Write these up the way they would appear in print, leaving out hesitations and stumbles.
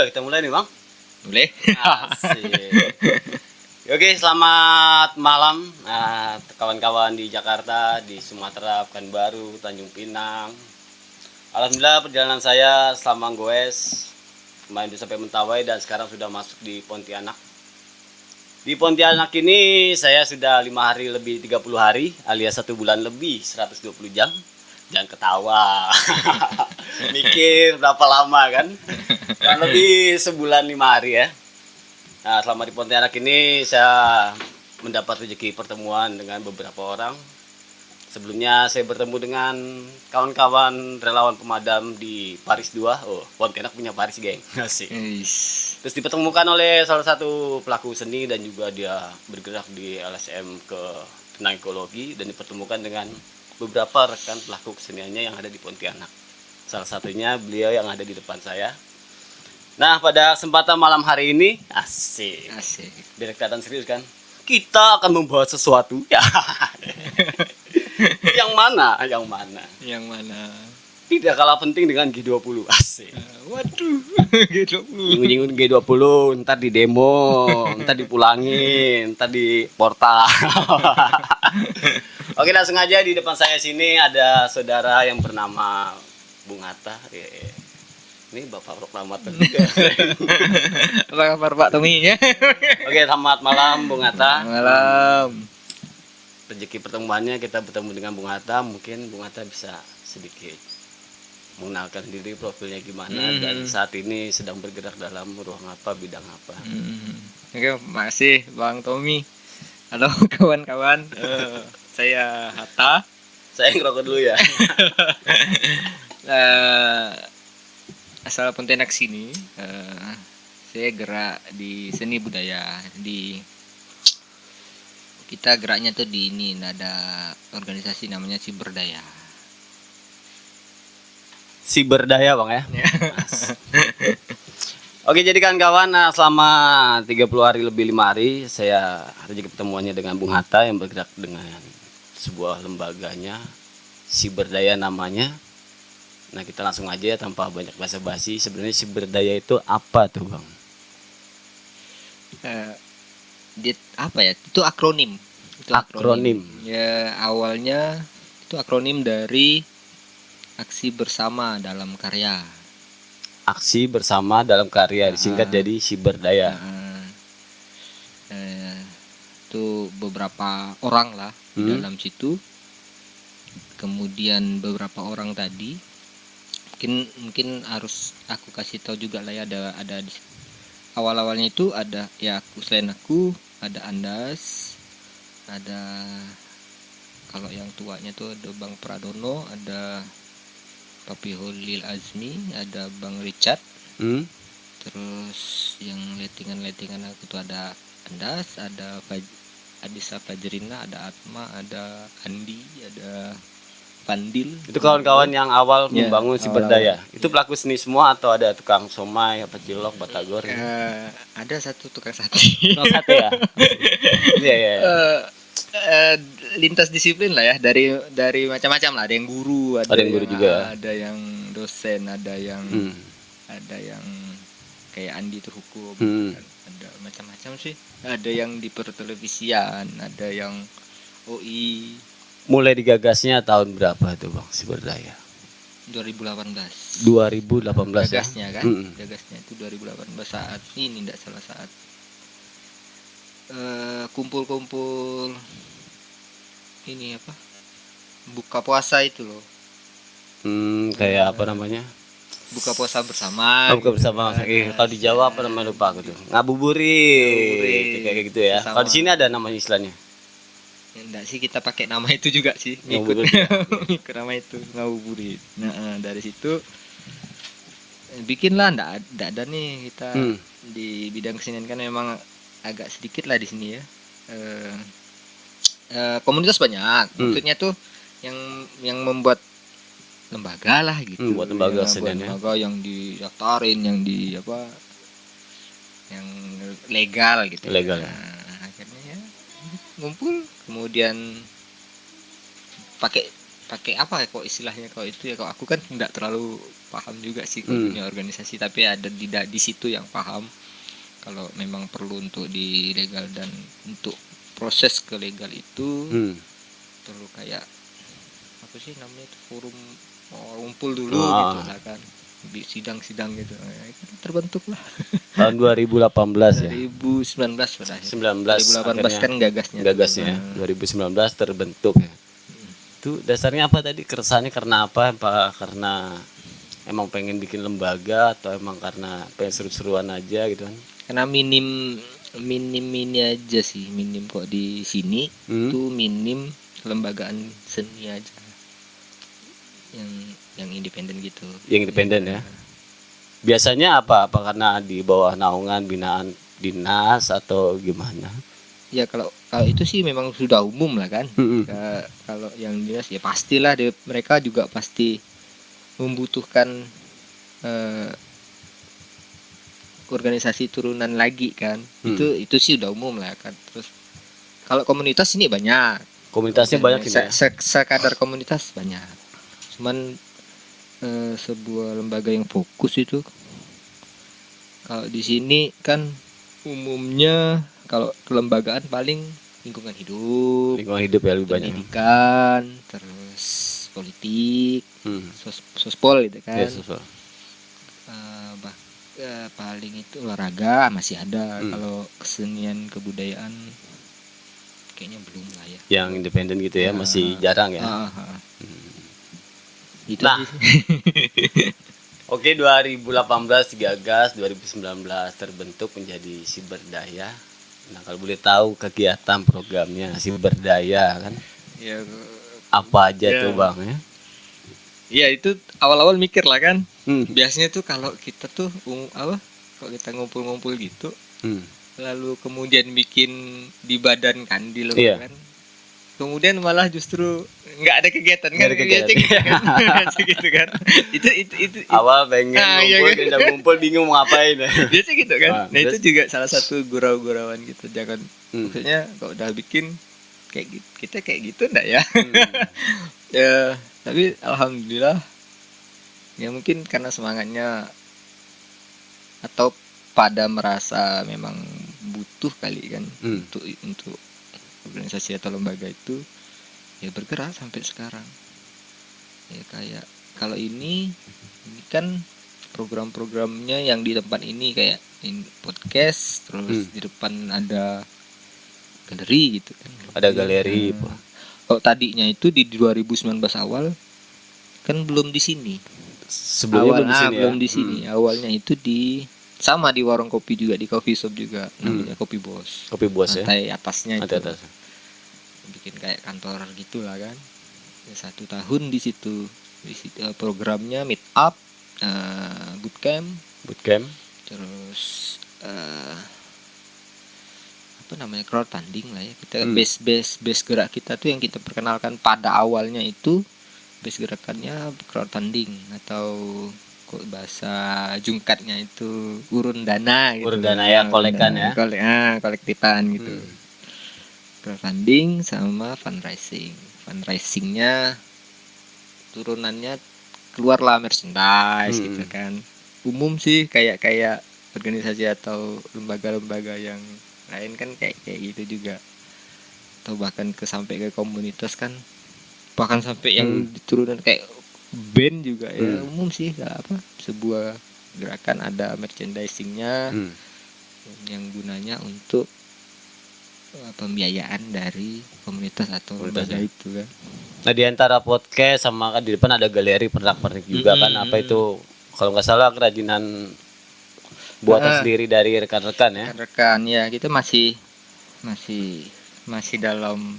Udah kita mulai nih Bang. Boleh? Asik. Oke, selamat malam kawan-kawan di Jakarta, di Sumatera, Pekanbaru, Tanjung Pinang. Alhamdulillah perjalanan saya selama goes kemarin sampai Mentawai dan sekarang sudah masuk di Pontianak. Di Pontianak ini saya sudah 5 hari lebih 30 hari alias 1 bulan lebih 120 jam. Jangan ketawa. Mikir berapa lama kan? Kurang lebih sebulan 5 hari ya. Nah, selama di Pontianak ini saya mendapat rezeki pertemuan dengan beberapa orang. Sebelumnya saya bertemu dengan kawan-kawan relawan pemadam di Paris 2. Oh, Pontianak punya Paris, geng. Asik. Terus dipertemukan oleh salah satu pelaku seni dan juga dia bergerak di LSM ke tentang ekologi dan dipertemukan dengan beberapa rekan pelaku keseniannya yang ada di Pontianak. Salah satunya beliau yang ada di depan saya. Nah, pada kesempatan malam hari ini, asik. Biar kelihatan serius kan? Kita akan membahas sesuatu. Ya. Yang mana? Yang mana? Tidak kalah penting dengan G20. Asik. Waduh, G20. Nyinggung G20, ntar di demo, ntar dipulangin, ntar di portal. Oke, langsung aja di depan saya sini ada saudara yang bernama Bung Hatta. Ini Bapak Proklamator juga. Apa kabar Pak Tommy ya? Oke, selamat malam Bung Hatta. Malam. Rezeki pertemuannya kita bertemu dengan Bung Hatta. Mungkin Bung Hatta bisa sedikit mengenalkan diri, profilnya gimana dan saat ini sedang bergerak dalam ruang apa, bidang apa. Oke, makasih Bang Tommy. Halo kawan-kawan. Saya Hatta. Saya ngerokok dulu ya. Asal Pontianak sini, saya gerak di seni budaya. Kita geraknya tuh di ini, ada organisasi namanya Ciberdaya. Ciberdaya Bang ya. Oke, jadi kawan-kawan, selama 30 hari lebih 5 hari saya rezeki pertemuannya dengan Bung Hatta yang bergerak dengan sebuah lembaganya Ciberdaya namanya. Nah, kita langsung aja ya tanpa banyak basa-basi. Sebenarnya Ciberdaya itu apa tuh Bang? Apa ya? Itu akronim. Akronim. Ya, awalnya itu akronim dari aksi bersama dalam karya. Aksi bersama dalam karya disingkat jadi Ciberdaya. Itu beberapa orang lah di dalam situ. Kemudian beberapa orang tadi mungkin harus aku kasih tahu juga lah ya, ada di awal-awalnya itu ada ya selain aku ada Andas, ada kalau yang tuanya tuh ada Bang Pradono, ada Papi Holil Azmi, ada Bang Richard. Terus yang lettingan aku tuh ada Andas, ada Adisa Fajrina, ada Atma, ada Andi, ada Pandil. Itu kawan-kawan yang awal membangun Ciberdaya. Itu ya. Pelaku seni semua atau ada tukang somai, apa cilok, batagor? Ada satu tukang sate. Tukang sate ya. Iya. Lintas disiplin lah ya, dari macam-macam lah. Ada yang guru, ada yang guru juga. Ada yang dosen, ada yang kayak Andi itu hukum. Ada macam-macam sih. Ada yang di pertelevisian, ada yang OI. Mulai digagasnya tahun berapa tuh Bang Ciberdaya? 2018. 2018 gagasnya ya? Kan? Gagasnya itu 2018 saat ini enggak salah saat kumpul-kumpul ini apa? Buka puasa itu loh. Kayak apa namanya? Buka puasa bersama. Buka bersama. Kalau di Jawa apa namanya lupa aku tuh. Ngabuburit. Kayak gitu ya. Kalau di sini ada namanya istilahnya. Enggak sih, kita pakai nama itu juga sih, ngikut ke nama itu ngabuburit. Nah, dari situ bikinlah enggak ada nih kita di bidang kesenian kan memang agak sedikit lah di sini ya. Komunitas banyak, maksudnya tuh yang membuat lembaga lah gitu. Buat lembaga kesenian, lembaga yang didaftarin, yang di apa, yang legal gitu. Legal. Nah, akhirnya ya ngumpul, kemudian pakai pakai apa ya kok istilahnya kalau itu ya, kalau aku kan nggak terlalu paham juga sih kalau dunia organisasi, tapi ada di situ yang paham kalau memang perlu untuk di legal dan untuk proses ke legal itu perlu kayak apa sih namanya itu, forum ngumpul dulu gitu lah kan, di sidang-sidang gitu. Nah, itu terbentuk lah Tahun 2018 ya. 2019 pada akhirnya. 19 2018 kan gagasnya. Gagasnya 2019 terbentuk ya. Itu dasarnya apa tadi? Keresahannya karena apa? Apa karena emang pengen bikin lembaga atau emang karena pengen seru-seruan aja gitu kan? Karena minim ini aja sih, minim kok di sini itu minim kelembagaan seni aja yang independen gitu. Yang independen ya. Biasanya apa karena di bawah naungan binaan dinas atau gimana? Ya kalau itu sih memang sudah umum lah kan. Kalau yang dinas ya pastilah mereka juga pasti membutuhkan organisasi turunan lagi kan. Itu sih udah umum lah kan. Terus kalau komunitas ini banyak. Komunitasnya banyak ya. Sekadar komunitas banyak. Cuman sebuah lembaga yang fokus itu, kalau di sini kan umumnya kalau kelembagaan paling lingkungan hidup ya lebih banyak. Pendidikan, terus politik, sospol gitu kan. Ya, sospol. Paling itu olahraga masih ada. Kalau kesenian kebudayaan kayaknya belum lah ya. Yang independen gitu ya, masih jarang ya. Itu nah, Oke, 2018 digagas, 2019 terbentuk menjadi Siberdaya. Nah, kalau boleh tahu kegiatan programnya Siberdaya kan? Ya, apa aja tuh Bang ya? Iya, itu awal-awal mikir lah kan. Biasanya tuh kalau kita tuh kalau kita ngumpul-ngumpul gitu, lalu kemudian bikin di badan kandil kan. Kemudian malah justru nggak ada kegiatan kan, gitu kan. itu awal pengen ngumpul bingung mau ngapain biasa gitu kan. Nah itu juga salah satu gurau-gurauan gitu, jangan maksudnya kalau udah bikin kayak gitu, kita kayak gitu enggak ya. Ya tapi alhamdulillah ya, mungkin karena semangatnya atau pada merasa memang butuh kali kan untuk organisasi atau lembaga itu ya bergerak sampai sekarang. Ya kayak kalau ini kan program-programnya yang di tempat ini kayak podcast, terus di depan ada galeri gitu kan. Ada galeri. Kalau tadinya itu di 2019 awal kan belum di sini. Sebelumnya belum di sini. Awalnya itu di warung kopi juga, di coffee shop juga, namanya Kopi Bos. Kopi Bos ya. Lantai atasnya itu. Atas. Bikin kayak kantor gitulah kan. Ya, 1 tahun di situ. Di situ programnya meet up, bootcamp, terus apa namanya, crowdfunding lah ya. Kita base gerak kita tuh yang kita perkenalkan pada awalnya itu base gerakannya crowdfunding, atau kok bahasa jungkatnya itu urun dana gitu. Urun dana ya, kolekan ya. Kolektifan gitu. Crowdfunding sama fundraising. Fundraisingnya turunannya keluarlah merchandise gitu kan. Umum sih kayak organisasi atau lembaga-lembaga yang lain kan kayak gitu juga. Atau bahkan sampai ke komunitas kan, bahkan sampai yang diturunan kayak band juga ya. Umum sih sebuah gerakan ada merchandisingnya yang gunanya untuk pembiayaan dari komunitas atau lembaga itu kan. Nah, di antara podcast sama kan di depan ada galeri pernak-pernik juga kan. Apa itu kalau nggak salah kerajinan buatan sendiri dari rekan-rekan ya. Rekan ya, kita masih dalam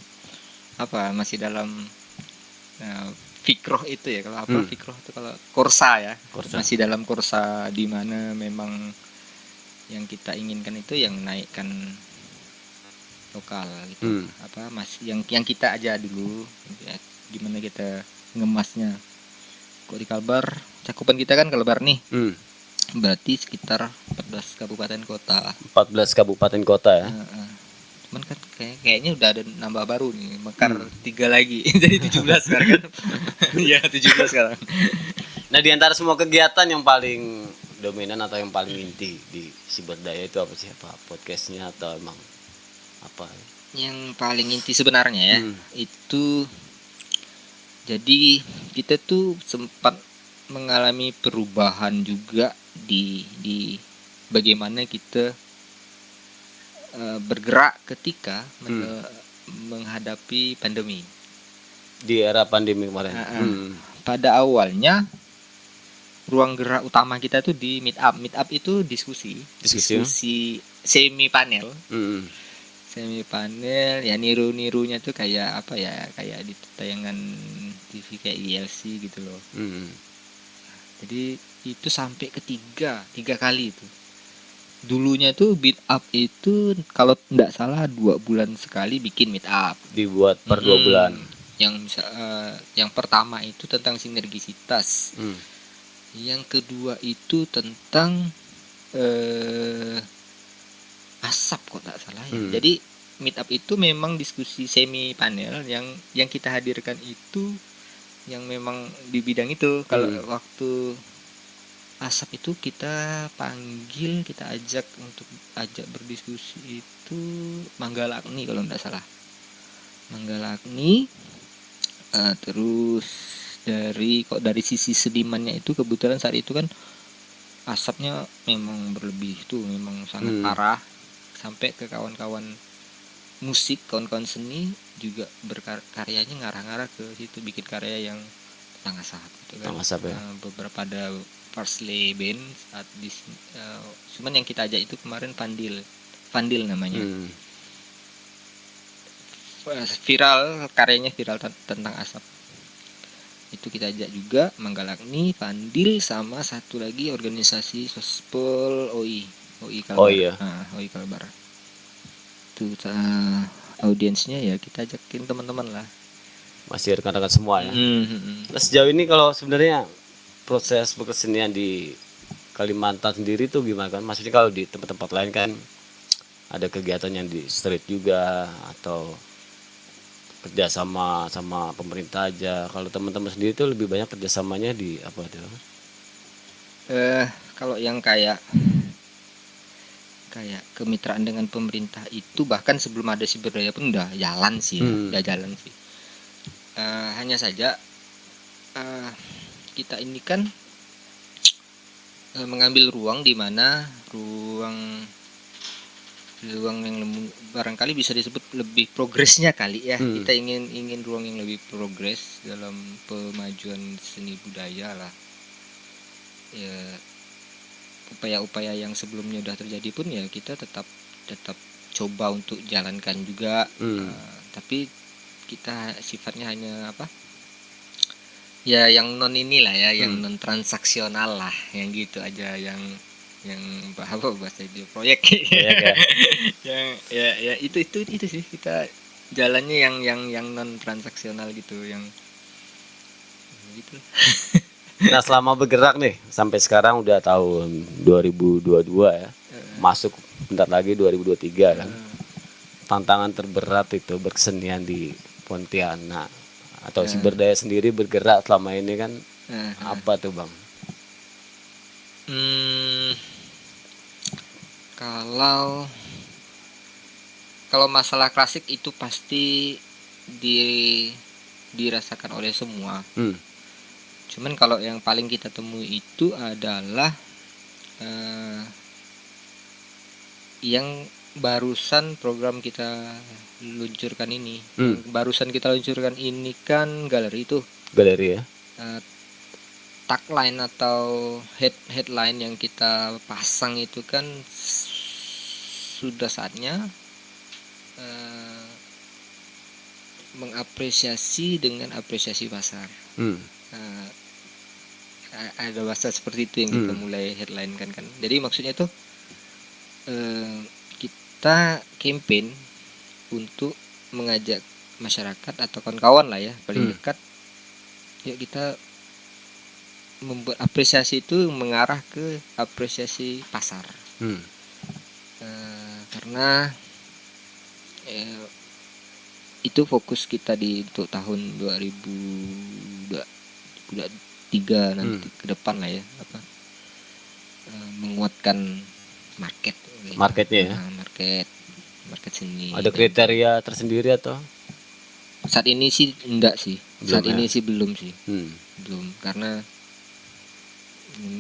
fikroh itu ya. Kalau fikroh itu kalau korsa ya. Masih dalam korsa, di mana memang yang kita inginkan itu yang naikkan lokal gitu. Yang kita aja dulu ya, gimana kita ngemasnya. Kok di Kalbar, cakupan kita kan Kalbar nih. Berarti sekitar 14 kabupaten kota. 14 kabupaten kota ya. Cuman kan kayaknya udah ada nambah baru nih, Mekar 3 lagi. Jadi 17 sekarang kan. Iya, 17 sekarang. Nah, di antara semua kegiatan yang paling dominan atau yang paling inti di Siberdaya itu apa sih? Apa podcastnya atau emang apa? Yang paling inti sebenarnya ya, Hmm. itu jadi kita tuh sempat mengalami perubahan juga di bagaimana kita bergerak ketika menghadapi pandemi. Di era pandemi kemarin. Pada awalnya ruang gerak utama kita tuh di meet up. Meet up itu diskusi semi panel. Semi panel ya, nirunya tuh kayak apa ya, kayak di tayangan TV kayak ILC gitu loh. Jadi itu sampai tiga kali itu. Dulunya tuh meet up itu kalau tidak salah 2 bulan sekali bikin meet up. Dibuat per 2 bulan. Yang pertama itu tentang sinergisitas. Yang kedua itu tentang asap kok tak salah ya. Jadi meet up itu memang diskusi semi panel yang kita hadirkan itu yang memang di bidang itu. Kalau waktu asap itu kita panggil, kita ajak berdiskusi itu Manggalakni kalau tidak salah. Manggalakni. Terus dari sisi sedimannya itu kebetulan saat itu kan asapnya memang berlebih tuh, memang sangat parah, sampai ke kawan-kawan musik, kawan-kawan seni juga berkaryanya ngarah-ngarah ke situ, bikin karya yang tentang asap gitu kan. Asap ya. Beberapa ada Parsley Band saat cuman yang kita ajak itu kemarin Pandil namanya. Karyanya viral tentang asap. Itu kita ajak juga Manggalakni, Pandil, sama satu lagi organisasi Sospol OI Kalbar. Oh iya. OI Kalbar. Itu audiensnya ya kita ajakin teman-teman lah. Masih rekan-rekan semua ya. Nah, sejauh ini kalau sebenarnya proses berkesenian di Kalimantan sendiri tuh gimana kan? Maksudnya kalau di tempat-tempat lain kan ada kegiatan yang di street juga atau kerjasama sama pemerintah aja. Kalau teman-teman sendiri tuh lebih banyak kerjasamanya di apa tuh? Kalau yang kayak kemitraan dengan pemerintah itu bahkan sebelum ada Siberdaya pun udah jalan sih. Hanya saja kita ini kan mengambil ruang di mana ruang yang barangkali bisa disebut lebih progresnya kali ya. Kita ingin ruang yang lebih progres dalam pemajuan seni budaya lah ya. Upaya-upaya yang sebelumnya udah terjadi pun ya kita tetap coba untuk jalankan juga. Tapi kita sifatnya hanya apa ya, yang non inilah ya, yang non transaksional lah, yang gitu aja, yang bahasa itu proyek ya. ya itu sih kita jalannya yang non transaksional gitu, yang gitu. Nah, selama bergerak nih sampai sekarang udah tahun 2022 ya. Masuk bentar lagi 2023 kan. Tantangan terberat itu berkesenian di Pontianak atau Siberdaya sendiri bergerak selama ini kan apa tuh, Bang? Kalau masalah klasik itu pasti dirasakan oleh semua. Cuman kalau yang paling kita temui itu adalah yang barusan program kita luncurkan ini. Barusan kita luncurkan ini kan galeri ya. Tagline atau headline yang kita pasang itu kan sudah saatnya mengapresiasi dengan apresiasi pasar. Ada bahasa seperti itu yang kita mulai headline kan. Jadi maksudnya tuh kita campaign untuk mengajak masyarakat atau kawan-kawan lah ya paling dekat, yuk kita membuat apresiasi itu mengarah ke apresiasi pasar. Karena itu fokus kita di untuk tahun 2023 nanti ke depan lah ya, apa menguatkan market gitu. Marketnya ya. Market seni. Ada kriteria tersendiri atau? Saat ini sih enggak sih. Belum, Saat ini ya? sih belum sih. Belum, karena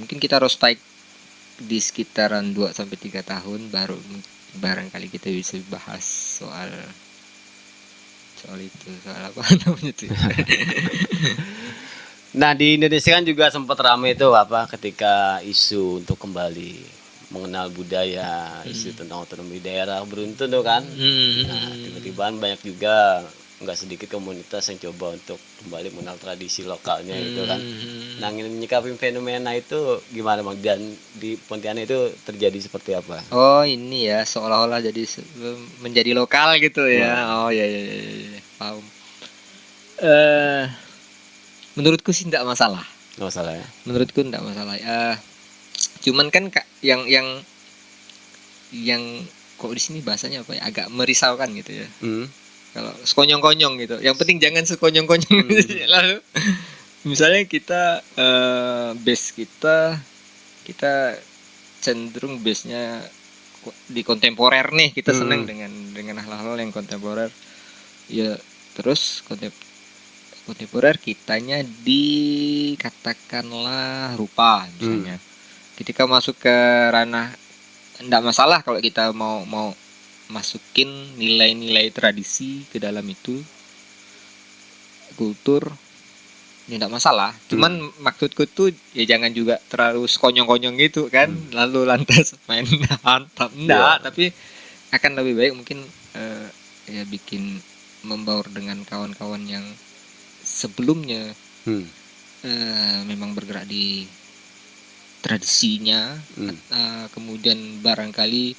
mungkin kita harus stay di sekitaran 2 sampai 3 tahun baru barangkali kita bisa bahas soal itu, soal apa namanya tuh. Nah, di Indonesia kan juga sempat ramai itu apa ketika isu untuk kembali mengenal budaya, isu tentang otonomi daerah beruntun tuh kan. Nah, tiba-tiba banyak juga nggak sedikit komunitas yang coba untuk kembali mengenal tradisi lokalnya gitu kan. Nah, menyikapi fenomena itu gimana Bang? Dan di Pontianak itu terjadi seperti apa? Oh, ini ya seolah-olah jadi menjadi lokal gitu ya. Oh ya, paham. Menurutku sih tidak masalah. Nggak masalah ya. Menurutku tidak masalah. Cuman kan yang kok di sini bahasanya apa ya, agak merisaukan gitu ya. Kalau sekonyong-konyong gitu. Yang penting jangan sekonyong-konyong. Lalu misalnya kita base kita cenderung base-nya di kontemporer nih, kita senang dengan hal-hal yang kontemporer. Ya, terus kontemporer kitanya dikatakanlah rupa misalnya. Ketika masuk ke ranah, enggak masalah kalau kita mau masukin nilai-nilai tradisi ke dalam itu, kultur, ya enggak masalah. Cuman maksudku tuh ya jangan juga terlalu sekonyong-konyong gitu kan, lalu lantas main mantap. Enggak, tapi akan lebih baik mungkin ya bikin membaur dengan kawan-kawan yang sebelumnya memang bergerak di tradisinya, kemudian barangkali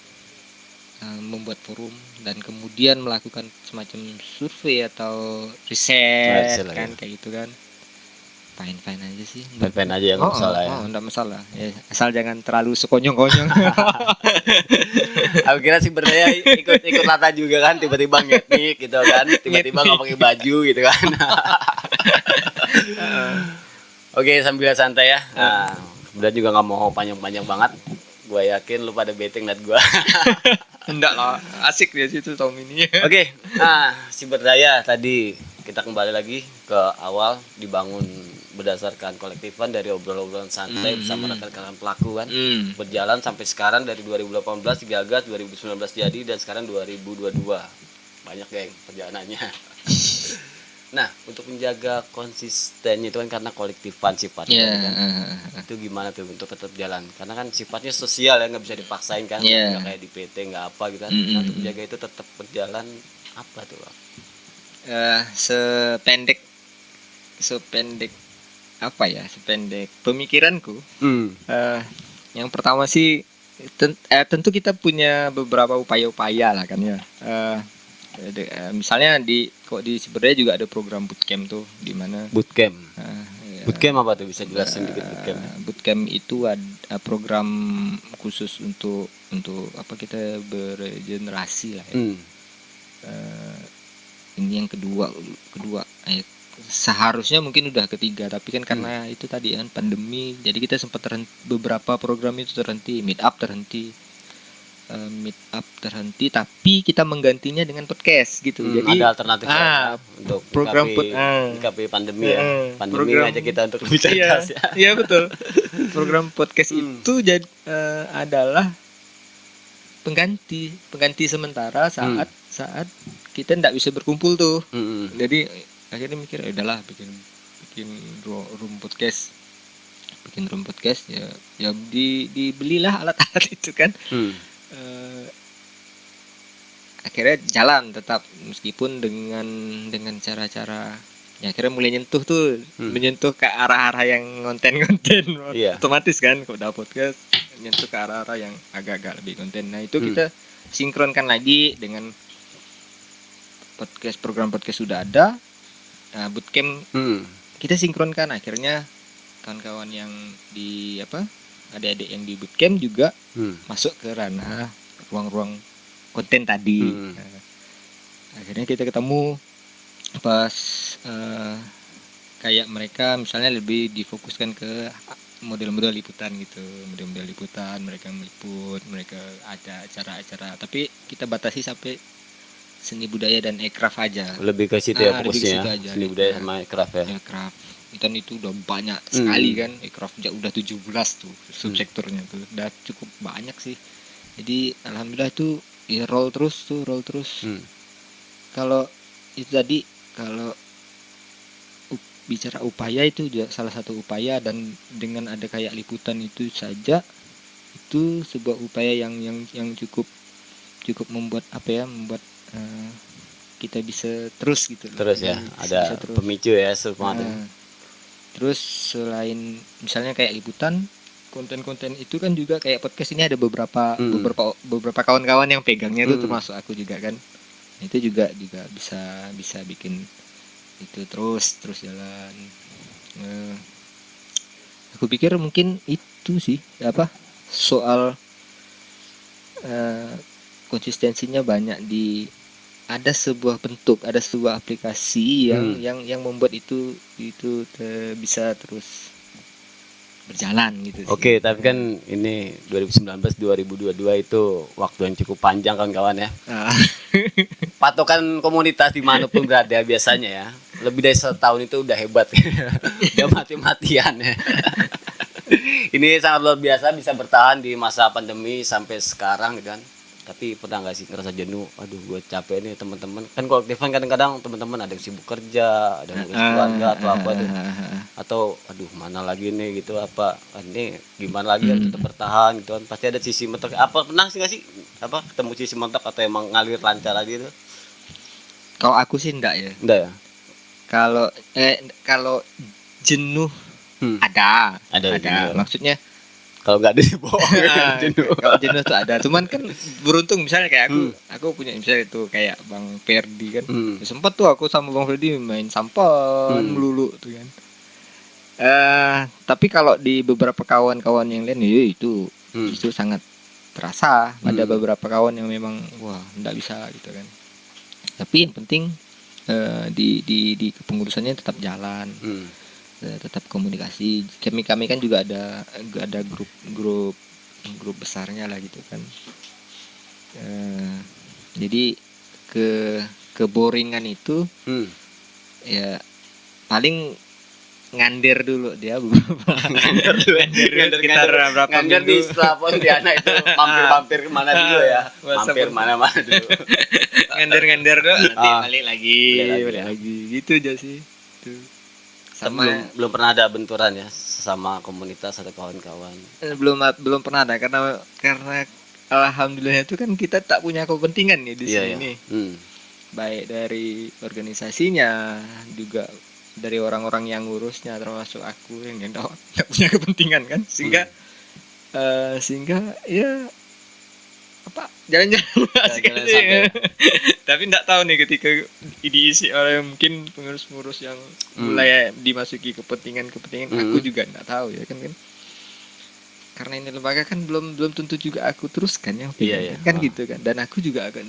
membuat forum dan kemudian melakukan semacam survei atau riset kan ya. Kayak gitu kan, fine aja sih, fine aja ya, nggak masalah ya. Nggak masalah ya, asal jangan terlalu sekonyong-konyong. Aku kira si berdaya ikut lata juga kan, tiba-tiba ngetnik gitu kan, tiba-tiba nggak pakai baju gitu kan. Oke, sambil santai ya. Udah juga nggak mau panjang-panjang banget. Gue yakin lu pada bete ngeliat gue. Enggak lah, asik dia situ Tom ini. Oke, si berdaya tadi kita kembali lagi ke awal, dibangun berdasarkan kolektifan dari obrolan-obrolan santai bersama rekan-rekan pelaku kan. Berjalan sampai sekarang dari 2018 digagas, 2019 jadi, dan sekarang 2022. Banyak geng perjalanannya. Nah, untuk menjaga konsistennya itu kan karena kolektifan sifatnya kan. Itu gimana tuh untuk tetap jalan? Karena kan sifatnya sosial ya, nggak bisa dipaksain kan, nggak kayak di PT nggak apa gitu kan. Nah, untuk menjaga itu tetap berjalan apa tuh Bang? Sependek apa ya, sependek pemikiranku. Yang pertama sih tentu kita punya beberapa upaya-upaya lah kan ya. Misalnya di Siberdaya juga ada program bootcamp tuh, di mana bootcamp. Ya, bootcamp apa tuh, bisa jelasin dikit bootcamp? Bootcamp itu ada program khusus untuk apa, kita beregenerasi lah ya. Ini yang kedua seharusnya mungkin udah ketiga, tapi kan karena itu tadi kan pandemi, jadi kita sempat beberapa program itu terhenti, meet up terhenti, tapi kita menggantinya dengan podcast gitu. Jadi ada alternatif untuk program menyikapi pandemi ya. Pandemi ngajak kita untuk lebih cerdas ya. Iya betul. Program podcast itu adalah pengganti sementara saat kita tidak bisa berkumpul tuh. Jadi akhirnya mikir udahlah bikin room podcast. Ya dibelilah alat-alat itu kan. Akhirnya jalan tetap, meskipun dengan cara-cara ya, akhirnya mulai menyentuh ke arah-arah yang konten-konten otomatis kan, kalau udah podcast menyentuh ke arah-arah yang agak-agak lebih konten. Nah itu kita sinkronkan lagi dengan program podcast sudah ada. Nah, bootcamp kita sinkronkan, akhirnya kawan-kawan yang di adik-adik yang di bootcamp juga masuk ke ranah ruang-ruang konten tadi. Akhirnya kita ketemu pas kayak mereka misalnya lebih difokuskan ke model-model liputan gitu, model-model liputan, mereka meliput, mereka ada acara-acara, tapi kita batasi sampai seni budaya dan aircraft aja. Lebih ke situ ya Lebih ke fokusnya situ ya, aja. seni budaya sama aircraft ya. Aircraft itu udah banyak sekali kan, aircraft udah 17 tuh subsektornya tuh, udah cukup banyak sih. Jadi alhamdulillah tuh ya roll terus. Kalau itu tadi, kalau bicara upaya itu juga salah satu upaya, dan dengan ada kayak liputan itu saja itu sebuah upaya yang cukup membuat membuat kita bisa terus gitu loh. Terus ya, ada terus. pemicu ya semangatnya. Terus selain misalnya kayak liputan, konten-konten itu kan juga kayak podcast ini ada beberapa kawan-kawan yang pegangnya itu termasuk aku juga kan. Itu juga bisa bikin itu terus jalan. Aku pikir mungkin itu sih soal konsistensinya banyak di ada sebuah bentuk, ada sebuah aplikasi yang membuat itu bisa terus berjalan gitu sih. Oke, tapi kan ini 2019-2022 itu waktu yang cukup panjang kawan-kawan ya. Patokan komunitas dimanapun berada biasanya ya, lebih dari setahun itu udah hebat. Udah mati-matian ya. Ini sangat luar biasa bisa bertahan di masa pandemi sampai sekarang gitu kan. Tapi pernah nggak sih ngerasa jenuh? Aduh, gue capek nih teman-teman. Kan kalau aktifan kadang-kadang teman-teman ada yang sibuk kerja, ada yang ngurus keluarga atau apa tuh. Atau aduh mana lagi nih gitu apa? Ini gimana lagi kan tetap bertahan gitu kan. Pasti ada sisi mentok. Apa pernah sih nggak sih ketemu sisi mentok atau emang ngalir lancar lagi tuh? Kalau aku sih enggak ya. Enggak ya? Kalau jenuh ada. Maksudnya kalau nggak ada bohong. Kalau jenuh tuh ada, cuman kan beruntung misalnya kayak aku punya misalnya itu kayak Bang Ferdi kan, sempat tuh aku sama Bang Ferdi main sampan melulu tuh kan. Tapi kalau di beberapa kawan-kawan yang lain ya itu sangat terasa. Ada beberapa kawan yang memang wah nggak bisa gitu kan. Tapi yang penting di kepengurusannya tetap jalan. Tetap komunikasi. Kami kan juga ada grup besarnya lah gitu kan. Jadi keboringan itu ya paling ngander dulu dia ngander kita berapa ngander di setelah Pontianak itu mampir kemana dulu ya, mampir mana-mana dulu. ngander dulu nanti balik lagi gitu aja sih tuh. Sama belum pernah ada benturan ya sama komunitas atau kawan-kawan? Belum pernah ada karena alhamdulillah itu kan kita tak punya kepentingan nih di sini. Baik dari organisasinya juga dari orang-orang yang ngurusnya, termasuk aku yang tak punya kepentingan kan, sehingga ya jalan-jalan asik aja ya. Tapi enggak tahu nih ketika diisi oleh mungkin pengurus-pengurus yang mulai dimasuki kepentingan aku juga enggak tahu ya kan karena ini lembaga kan belum tentu juga aku teruskan yang kan gitu kan, dan aku juga akan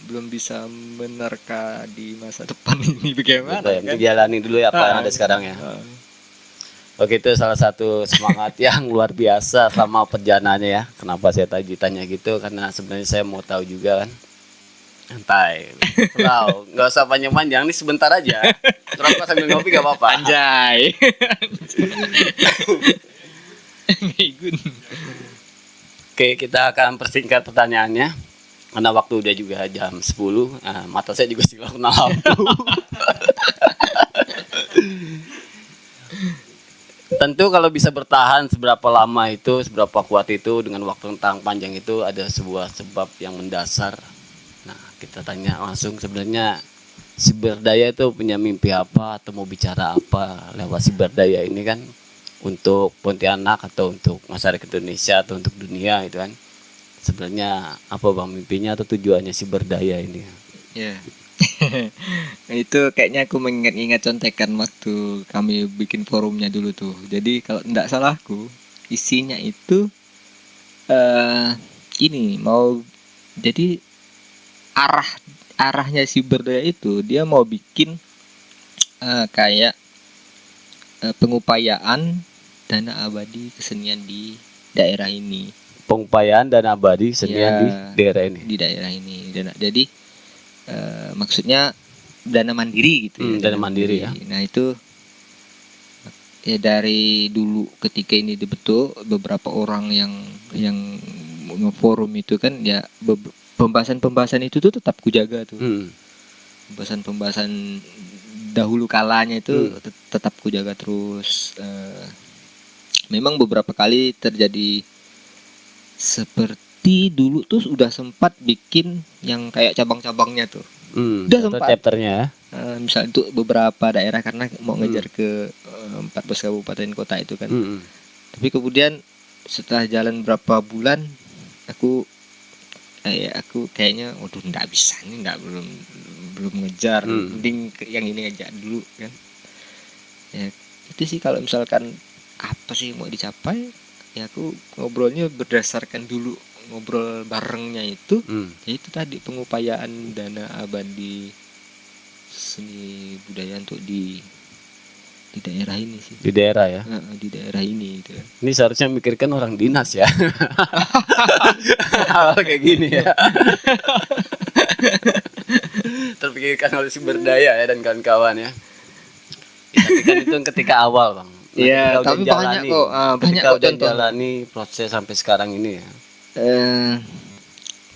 belum bisa menerka di masa depan ini bagaimana kan, jalani dulu ya apa yang ada sekarang ya. Oke, itu salah satu semangat yang luar biasa selama perjalanannya ya. Kenapa saya tanya gitu? Karena sebenarnya saya mau tahu juga kan. Santai, tahu, nggak usah panjang-panjang. Ini sebentar aja. Rokok sambil ngopi gak apa-apa. Anjay. Oke, kita akan persingkat pertanyaannya. Karena waktu udah juga jam 10. Mata saya juga sudah kena lampu. Tentu kalau bisa bertahan seberapa lama itu, seberapa kuat itu dengan waktu rentang panjang itu ada sebuah sebab yang mendasar. Nah, kita tanya langsung sebenarnya Cyberdaya itu punya mimpi apa atau mau bicara apa lewat Cyberdaya ini kan untuk Pontianak atau untuk masyarakat Indonesia atau untuk dunia itu kan. Sebenarnya apa Bang mimpinya atau tujuannya Cyberdaya ini? Ya. Itu kayaknya aku mengingat contekan waktu kami bikin forumnya dulu tuh. Jadi kalau tidak salahku isinya itu ini mau jadi arahnya si Berdaya itu dia mau bikin kayak pengupayaan dana abadi kesenian di daerah ini. Pengupayaan dana abadi senian Ya, di daerah ini. Di daerah ini. Jadi maksudnya dana mandiri gitu ya. Dana mandiri ya. Nah itu ya dari dulu ketika ini dibentuk beberapa orang yang forum itu kan ya pembahasan itu tuh tetap kujaga tuh. Pembahasan dahulu kalanya itu tetap kujaga terus. Memang beberapa kali terjadi seperti dulu tuh udah sempat bikin yang kayak cabang-cabangnya tuh. Udah sempat chapternya. Misal untuk beberapa daerah karena mau ngejar ke 14 kabupaten kota itu kan. Tapi kemudian setelah jalan berapa bulan aku kayaknya waduh nggak bisa nih, belum ngejar, mending yang ini aja dulu kan. Ya itu sih kalau misalkan apa sih mau dicapai ya aku ngobrolnya berdasarkan dulu ngobrol barengnya itu ya itu tadi pengupayaan dana abadi seni budaya untuk di daerah ini sih. Di daerah ya. Di daerah ini gitu. Ini seharusnya mikirkan orang dinas ya. Hal kayak gini ya. Terpikirkan oleh sumber daya ya dan kawan-kawan ya. Tapi kan itu ketika awal bang. Iya, tapi banyak kok contoh jalani proses sampai sekarang ini ya.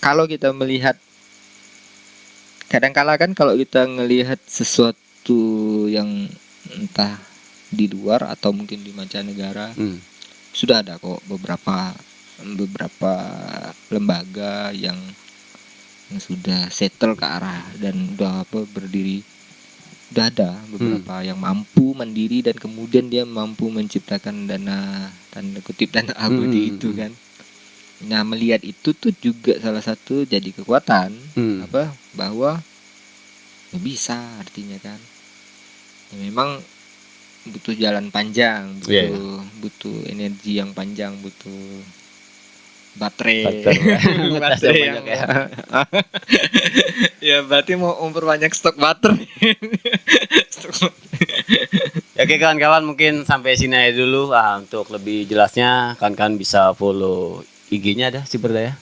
Kalau kita melihat kadang-kala kan kalau kita ngelihat sesuatu yang entah di luar atau mungkin di mancanegara sudah ada kok beberapa lembaga yang sudah settle ke arah dan udah berdiri. Udah ada beberapa yang mampu mandiri dan kemudian dia mampu menciptakan dana tanda kutip dana abadi itu kan. Nah melihat itu tuh juga salah satu jadi kekuatan bahwa bisa artinya kan. Ya, memang butuh jalan panjang, butuh energi yang panjang, butuh baterai yang ya berarti mau memperbanyak stok baterai. Oke kawan-kawan mungkin sampai sini aja dulu. Untuk lebih jelasnya kawan-kawan bisa follow IG-nya ada Siberdaya.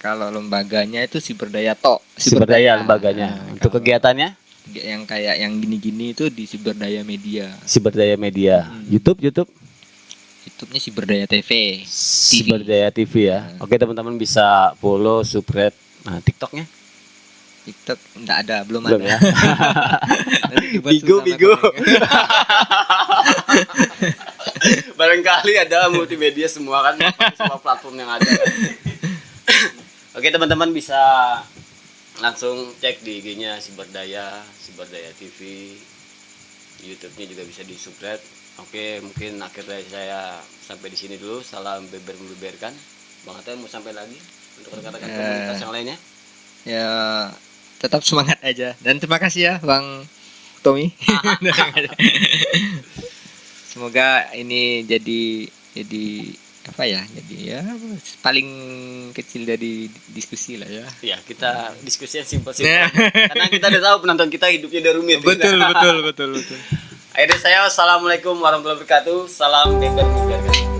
Kalau lembaganya itu Siberdaya Siberdaya lembaganya. Untuk kegiatannya yang kayak yang gini-gini itu di Siberdaya Media. Siberdaya Media. YouTube-nya Siberdaya TV. Siberdaya TV ya. Oke teman-teman bisa follow, subscribe. Nah TikToknya? TikTok enggak ada, belum ada. Ya? Bigo. Barangkali ada multimedia semua kan, semua platform yang ada. Oke teman-teman bisa langsung cek di IG-nya Siberdaya TV. YouTube-nya juga bisa di-subscribe. Oke, mungkin akhirnya saya sampai di sini dulu. Salam beber-beberkan. Bang Atta mau sampai lagi untuk rekan-rekan komunitas yang lainnya? Ya, tetap semangat aja. Dan terima kasih ya Bang Tommy. Semoga ini jadi apa ya? Jadi ya paling kecil dari diskusi lah ya. Ya, kita diskusi yang simpel-simpel. Karena kita udah tahu penonton kita hidupnya udah rumit. Betul. Akhirnya saya assalamualaikum warahmatullahi wabarakatuh. Salam beber-beberkan.